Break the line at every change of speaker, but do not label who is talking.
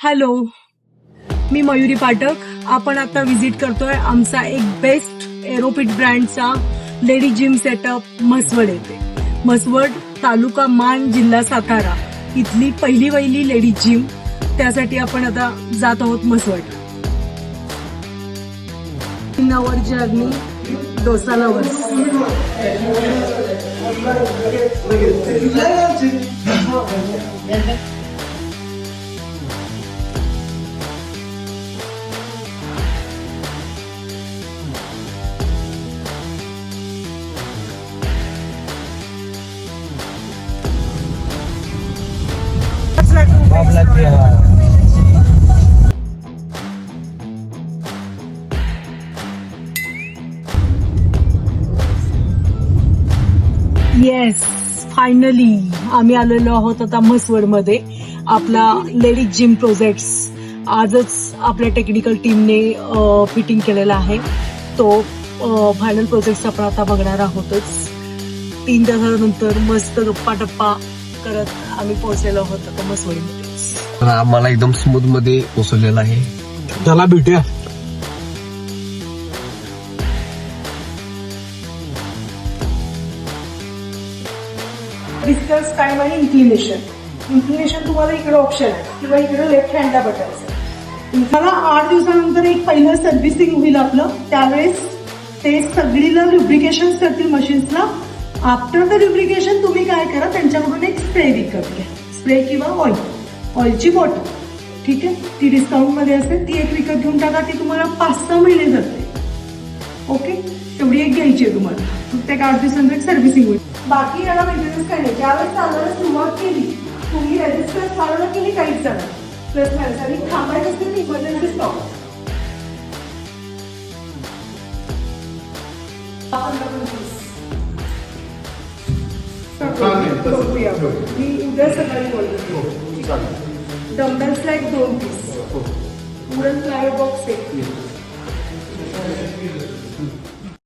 Hello, मी मयुरी पाठक. आपण आता visit करतोय आमचा एक बेस्ट एरोपिट ब्रँडचा लेडी जिम सेटअप म्हसवड येथे. म्हसवड तालुका मान जिल्हा सातारा इथली पहिली वहिली लेडी जिम. त्यासाठी आपण आता जात आहोत म्हसवड. 3 आवर जर्नी डोसालावर. येस, फायनली आम्ही आलेलो आहोत आता म्हसवड मध्ये. आपला लेडीज जिम प्रोजेक्ट्स आजच आपल्या टेक्निकल टीमने फिटिंग केलेला आहे. तो फायनल प्रोजेक्ट आपण आता बघणार आहोतच. 3 तासानंतर मस्त गप्पा टप्पा करत आम्ही पोहोचलेलो आहोत आता म्हसवडमध्ये.
आम्हाला एकदम स्मूथ मध्ये पोहोचलेला आहे.
चला भेटूया.
डिस्टन्स टाइम आणि इन्क्लिनेशन तुम्हाला इकडे ऑप्शन आहे किंवा इकडे लेफ्ट हँडला बटायचं. मला 8 दिवसानंतर एक पहिलं सर्व्हिसिंग होईल आपलं. त्यावेळेस ते सगळीला लुब्रिकेशन करतील मशीन्सला. आफ्टर द लुब्रिकेशन तुम्ही काय करा, त्यांच्याकडून एक स्प्रे विकत घ्या. स्प्रे किंवा ऑइलची बॉटल, ठीक आहे, ती डिस्काउंट मध्ये असेल. ती एक विकत घेऊन टाका. ती तुम्हाला 5-6 महिने जाते. ओके, तेवढी एक घ्यायची आहे तुम्हाला. प्रत्येक 8 दिवसानंतर एक सर्व्हिसिंग होईल. बाकी याला मेंटेनन्स काय नाही. ज्यावेळेस चालवायला सुरुवात केली तुम्ही रेजिस्टन्स चालवलं की नाही काहीच झालं. प्लस मायनस आणि थांबायचं असेल तर इमर्जन्सी स्टॉप. मी उद्या सकाळी बोलतो. डंबेल्सला एक 2 पीस, वुडन फ्लावर बॉक्स 1.